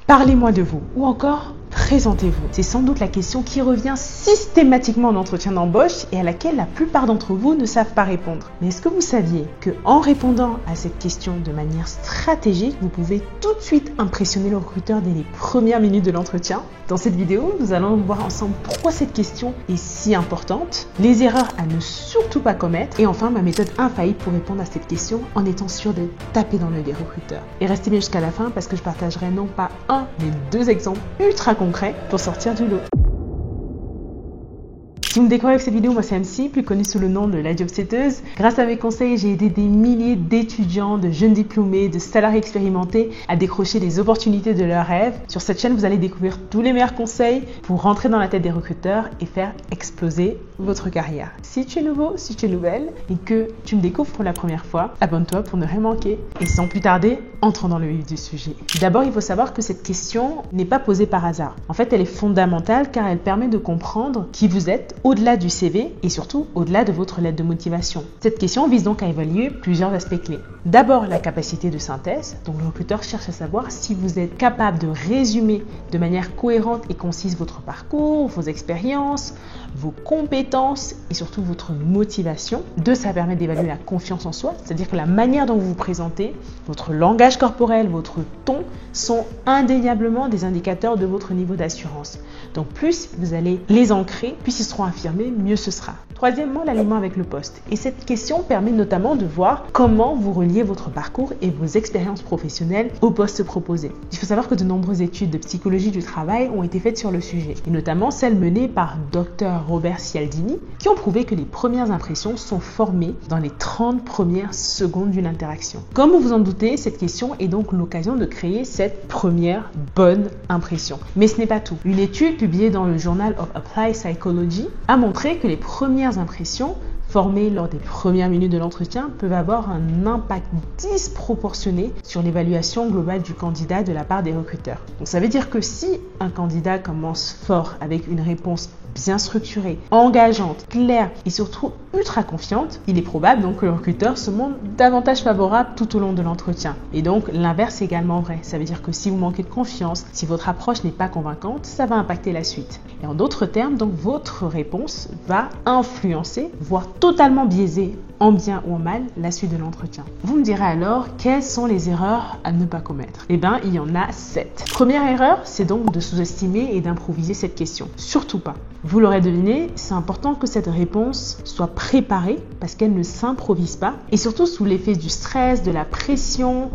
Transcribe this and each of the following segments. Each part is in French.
Parlez-moi de vous ou encore présentez-vous. C'est sans doute la question qui revient systématiquement en entretien d'embauche et à laquelle la plupart d'entre vous ne savent pas répondre. Mais est-ce que vous saviez qu'en répondant à cette question de manière stratégique, vous pouvez tout de suite impressionner le recruteur dès les premières minutes de l'entretien? Dans cette vidéo, nous allons voir ensemble pourquoi cette question est si importante, les erreurs à ne surtout pas commettre et enfin ma méthode infaillible pour répondre à cette question en étant sûr de taper dans l'œil des recruteurs. Et restez bien jusqu'à la fin parce que je partagerai non pas un, mais 2 exemples ultra concrets pour sortir du lot. Si vous me découvrez avec cette vidéo, moi c'est MC, plus connue sous le nom de la Jobsetteuse. Grâce à mes conseils, j'ai aidé des milliers d'étudiants, de jeunes diplômés, de salariés expérimentés à décrocher les opportunités de leurs rêves. Sur cette chaîne, vous allez découvrir tous les meilleurs conseils pour rentrer dans la tête des recruteurs et faire exploser votre carrière. Si tu es nouveau, si tu es nouvelle et que tu me découvres pour la première fois, abonne-toi pour ne rien manquer. Et sans plus tarder, entrons dans le vif du sujet. D'abord, il faut savoir que cette question n'est pas posée par hasard. En fait, elle est fondamentale car elle permet de comprendre qui vous êtes au-delà du CV et surtout au-delà de votre lettre de motivation. Cette question vise donc à évaluer plusieurs aspects clés. D'abord, la capacité de synthèse. Donc, le recruteur cherche à savoir si vous êtes capable de résumer de manière cohérente et concise votre parcours, vos expériences, vos compétences et surtout votre motivation. 2, ça permet d'évaluer la confiance en soi, c'est-à-dire que la manière dont vous vous présentez, votre langage corporel, votre ton sont indéniablement des indicateurs de votre niveau d'assurance. Donc plus vous allez les ancrer, plus ils seront affirmés, mieux ce sera. Troisièmement, l'alignement avec le poste. Et cette question permet notamment de voir comment vous reliez votre parcours et vos expériences professionnelles au poste proposé. Il faut savoir que de nombreuses études de psychologie du travail ont été faites sur le sujet, et notamment celles menées par Dr Robert Cialdini, qui ont prouvé que les premières impressions sont formées dans les 30 premières secondes d'une interaction. Comme vous vous en doutez, cette question est donc l'occasion de créer cette première bonne impression. Mais ce n'est pas tout. Une étude publiée dans le Journal of Applied Psychology a montré que les premières impressions formées lors des premières minutes de l'entretien peuvent avoir un impact disproportionné sur l'évaluation globale du candidat de la part des recruteurs. Donc ça veut dire que si un candidat commence fort avec une réponse bien structurée, engageante, claire et surtout ultra confiante, il est probable donc que le recruteur se montre davantage favorable tout au long de l'entretien. Et donc l'inverse est également vrai. Ça veut dire que si vous manquez de confiance, si votre approche n'est pas convaincante, ça va impacter la suite. Et en d'autres termes, donc votre réponse va influencer, voire totalement biaiser en bien ou en mal la suite de l'entretien. Vous me direz alors quelles sont les erreurs à ne pas commettre? Eh bien, il y en a 7. Première erreur, c'est donc de sous-estimer et d'improviser cette question. Surtout pas. Vous l'aurez deviné, c'est important que cette réponse soit préparée parce qu'elle ne s'improvise pas et surtout sous l'effet du stress, de la pression.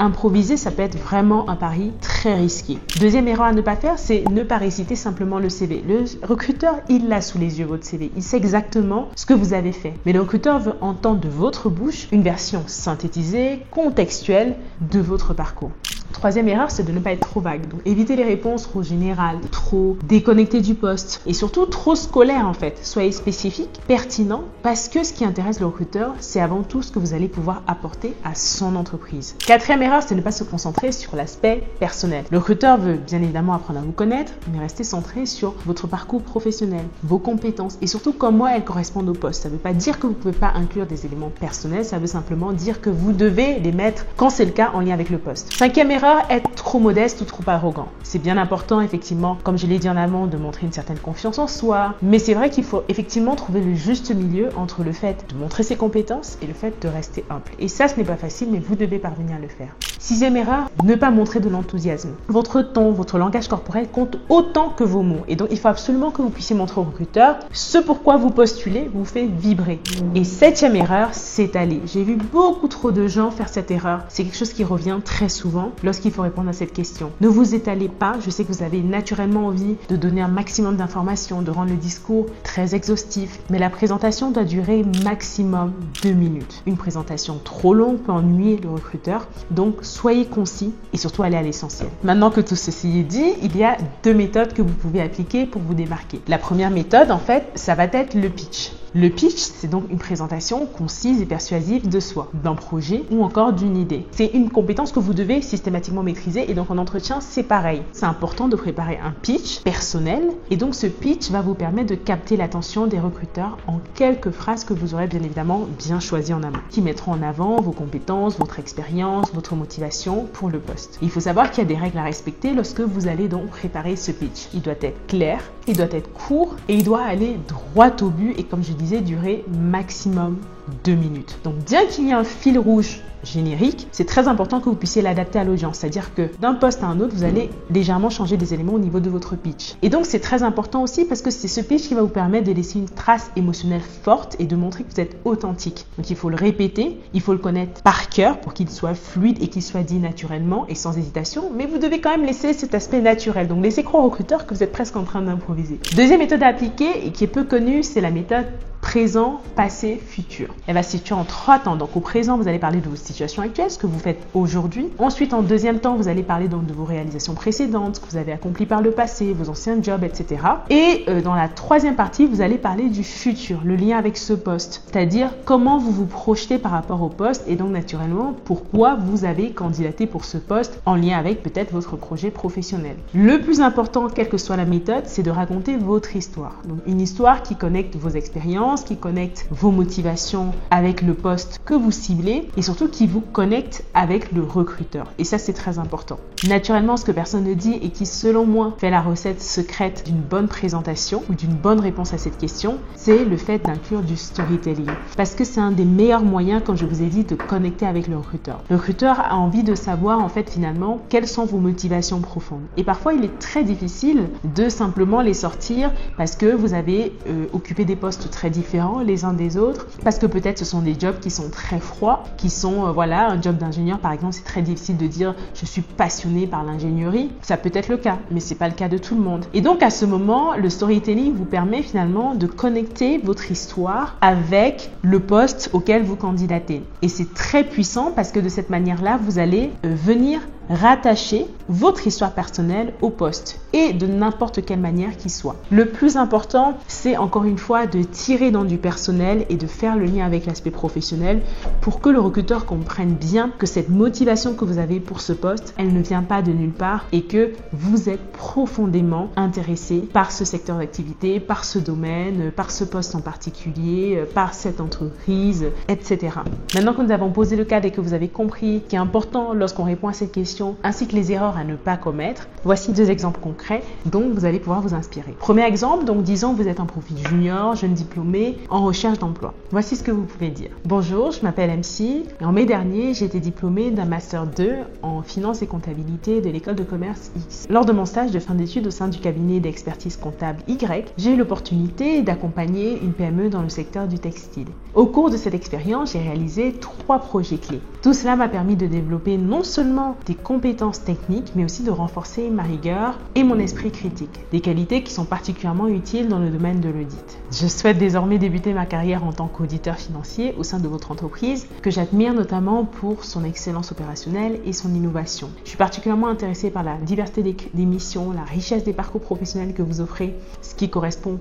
Improviser, ça peut être vraiment un pari très risqué. Deuxième erreur à ne pas faire, c'est ne pas réciter simplement le CV. Le recruteur, il a sous les yeux votre CV. Il sait exactement ce que vous avez fait. Mais le recruteur veut entendre de votre bouche une version synthétisée, contextuelle de votre parcours. Troisième erreur, c'est de ne pas être trop vague. Donc, évitez les réponses trop générales, trop déconnectées du poste et surtout trop scolaires en fait. Soyez spécifique, pertinent, parce que ce qui intéresse le recruteur, c'est avant tout ce que vous allez pouvoir apporter à son entreprise. Quatrième erreur, c'est de ne pas se concentrer sur l'aspect personnel. Le recruteur veut bien évidemment apprendre à vous connaître, mais rester centré sur votre parcours professionnel, vos compétences et surtout comment elles correspondent au poste. Ça ne veut pas dire que vous ne pouvez pas inclure des éléments personnels, ça veut simplement dire que vous devez les mettre, quand c'est le cas, en lien avec le poste. Cinquième erreur, être trop modeste ou trop arrogant. C'est bien important, effectivement, comme je l'ai dit en amont, de montrer une certaine confiance en soi. Mais c'est vrai qu'il faut effectivement trouver le juste milieu entre le fait de montrer ses compétences et le fait de rester humble. Et ça, ce n'est pas facile, mais vous devez parvenir à le faire. Sixième erreur, ne pas montrer de l'enthousiasme. Votre ton, votre langage corporel compte autant que vos mots. Et donc, il faut absolument que vous puissiez montrer au recruteur ce pourquoi vous postulez vous fait vibrer. Et septième erreur, s'étaler. J'ai vu beaucoup trop de gens faire cette erreur. C'est quelque chose qui revient très souvent lorsqu'il faut répondre à cette question. Ne vous étalez pas. Je sais que vous avez naturellement envie de donner un maximum d'informations, de rendre le discours très exhaustif, mais la présentation doit durer maximum 2 minutes. Une présentation trop longue peut ennuyer le recruteur, donc soyez concis et surtout allez à l'essentiel. Maintenant que tout ceci est dit, il y a 2 méthodes que vous pouvez appliquer pour vous démarquer. La première méthode, en fait, ça va être le pitch. Le pitch, c'est donc une présentation concise et persuasive de soi, d'un projet ou encore d'une idée. C'est une compétence que vous devez systématiquement maîtriser et donc en entretien, c'est pareil. C'est important de préparer un pitch personnel et donc ce pitch va vous permettre de capter l'attention des recruteurs en quelques phrases que vous aurez bien évidemment bien choisies en amont, qui mettront en avant vos compétences, votre expérience, votre motivation pour le poste. Il faut savoir qu'il y a des règles à respecter lorsque vous allez donc préparer ce pitch. Il doit être clair, il doit être court et il doit aller droit au but et comme je disais, durer maximum 2 minutes. Donc bien qu'il y ait un fil rouge générique, c'est très important que vous puissiez l'adapter à l'audience. C'est-à-dire que d'un poste à un autre, vous allez légèrement changer des éléments au niveau de votre pitch. Et donc, c'est très important aussi parce que c'est ce pitch qui va vous permettre de laisser une trace émotionnelle forte et de montrer que vous êtes authentique. Donc, il faut le répéter, il faut le connaître par cœur pour qu'il soit fluide et qu'il soit dit naturellement et sans hésitation. Mais vous devez quand même laisser cet aspect naturel. Donc, laissez croire au recruteur que vous êtes presque en train d'improviser. Deuxième méthode à appliquer et qui est peu connue, c'est la méthode présent, passé, futur. Elle va se situer en 3 temps. Donc au présent, vous allez parler de vos situations actuelles, ce que vous faites aujourd'hui. Ensuite, en deuxième temps, vous allez parler donc de vos réalisations précédentes, ce que vous avez accompli par le passé, vos anciens jobs, etc. Et dans la troisième partie, vous allez parler du futur, le lien avec ce poste. C'est-à-dire comment vous vous projetez par rapport au poste et donc naturellement, pourquoi vous avez candidaté pour ce poste en lien avec peut-être votre projet professionnel. Le plus important, quelle que soit la méthode, c'est de raconter votre histoire. Donc une histoire qui connecte vos expériences, qui connecte vos motivations avec le poste que vous ciblez et surtout qui vous connecte avec le recruteur. Et ça, c'est très important. Naturellement, ce que personne ne dit et qui, selon moi, fait la recette secrète d'une bonne présentation ou d'une bonne réponse à cette question, c'est le fait d'inclure du storytelling. Parce que c'est un des meilleurs moyens, comme je vous ai dit, de connecter avec le recruteur. Le recruteur a envie de savoir, en fait, finalement, quelles sont vos motivations profondes. Et parfois, il est très difficile de simplement les sortir parce que vous avez occupé des postes très différents les uns des autres, parce que peut-être ce sont des jobs qui sont très froids, qui sont, voilà, un job d'ingénieur par exemple, c'est très difficile de dire je suis passionné par l'ingénierie. Ça peut être le cas, mais c'est pas le cas de tout le monde. Et donc à ce moment, le storytelling vous permet finalement de connecter votre histoire avec le poste auquel vous candidatez. Et c'est très puissant parce que de cette manière-là, vous allez venir rattacher votre histoire personnelle au poste et de n'importe quelle manière qu'il soit. Le plus important, c'est encore une fois de tirer dans du personnel et de faire le lien avec l'aspect professionnel pour que le recruteur comprenne bien que cette motivation que vous avez pour ce poste, elle ne vient pas de nulle part et que vous êtes profondément intéressé par ce secteur d'activité, par ce domaine, par ce poste en particulier, par cette entreprise, etc. Maintenant que nous avons posé le cadre et que vous avez compris ce qui est important lorsqu'on répond à cette question, ainsi que les erreurs à ne pas commettre, voici 2 exemples concrets dont vous allez pouvoir vous inspirer. Premier exemple, donc disons que vous êtes un profil junior, jeune diplômé, en recherche d'emploi. Voici ce que vous pouvez dire. Bonjour, je m'appelle MC et en mai dernier, j'ai été diplômée d'un Master 2 en finance et comptabilité de l'école de commerce X. Lors de mon stage de fin d'études au sein du cabinet d'expertise comptable Y, j'ai eu l'opportunité d'accompagner une PME dans le secteur du textile. Au cours de cette expérience, j'ai réalisé 3 projets clés. Tout cela m'a permis de développer non seulement des compétences techniques, mais aussi de renforcer ma rigueur et mon esprit critique. Des qualités qui sont particulièrement utiles dans le domaine de l'audit. Je souhaite désormais débuter ma carrière en tant qu'auditeur financier au sein de votre entreprise, que j'admire notamment pour son excellence opérationnelle et son innovation. Je suis particulièrement intéressée par la diversité des missions, la richesse des parcours professionnels que vous offrez, ce qui correspond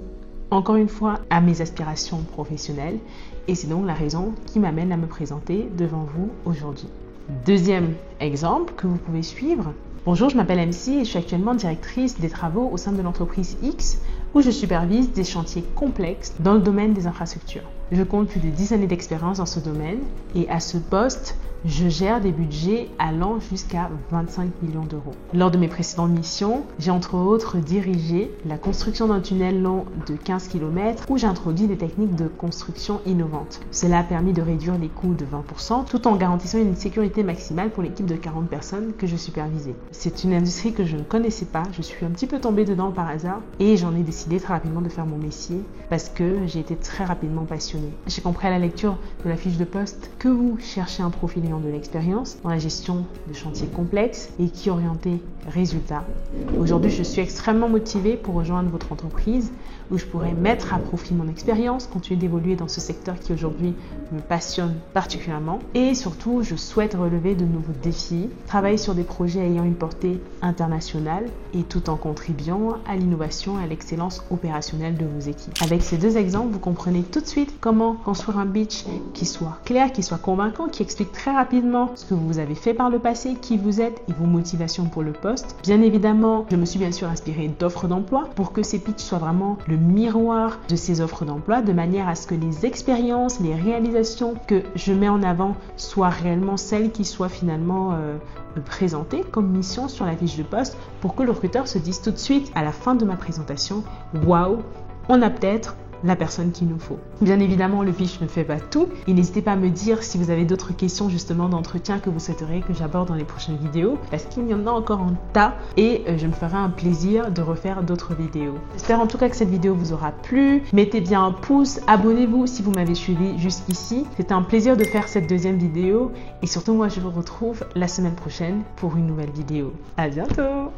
encore une fois à mes aspirations professionnelles et c'est donc la raison qui m'amène à me présenter devant vous aujourd'hui. Deuxième exemple que vous pouvez suivre. Bonjour, je m'appelle MC et je suis actuellement directrice des travaux au sein de l'entreprise X où je supervise des chantiers complexes dans le domaine des infrastructures. Je compte plus de 10 années d'expérience dans ce domaine et à ce poste, je gère des budgets allant jusqu'à 25 millions d'euros. Lors de mes précédentes missions, j'ai entre autres dirigé la construction d'un tunnel long de 15 km où j'ai introduit des techniques de construction innovantes. Cela a permis de réduire les coûts de 20% tout en garantissant une sécurité maximale pour l'équipe de 40 personnes que je supervisais. C'est une industrie que je ne connaissais pas, je suis un petit peu tombée dedans par hasard et j'en ai décidé très rapidement de faire mon métier parce que j'ai été très rapidement passionnée passionné. J'ai compris à la lecture de la fiche de poste que vous cherchez un profil ayant de l'expérience dans la gestion de chantiers complexes et qui est orienté résultat. Aujourd'hui, je suis extrêmement motivée pour rejoindre votre entreprise où je pourrais mettre à profit mon expérience, continuer d'évoluer dans ce secteur qui aujourd'hui me passionne particulièrement et surtout, je souhaite relever de nouveaux défis, travailler sur des projets ayant une portée internationale et tout en contribuant à l'innovation et à l'excellence opérationnelle de vos équipes. Avec ces deux exemples, vous comprenez tout de suite comment construire un pitch qui soit clair, qui soit convaincant, qui explique très rapidement ce que vous avez fait par le passé, qui vous êtes et vos motivations pour le poste. Bien évidemment, je me suis bien sûr inspirée d'offres d'emploi pour que ces pitchs soient vraiment le miroir de ces offres d'emploi, de manière à ce que les expériences, les réalisations que je mets en avant soient réellement celles qui soient finalement présentées comme mission sur la fiche de poste pour que le recruteur se dise tout de suite à la fin de ma présentation, waouh, on a peut-être la personne qu'il nous faut. Bien évidemment, le pitch ne fait pas tout et n'hésitez pas à me dire si vous avez d'autres questions justement d'entretien que vous souhaiteriez que j'aborde dans les prochaines vidéos parce qu'il y en a encore un tas et je me ferai un plaisir de refaire d'autres vidéos. J'espère en tout cas que cette vidéo vous aura plu. Mettez bien un pouce, abonnez-vous si vous m'avez suivi jusqu'ici. C'était un plaisir de faire cette deuxième vidéo et surtout moi je vous retrouve la semaine prochaine pour une nouvelle vidéo. À bientôt!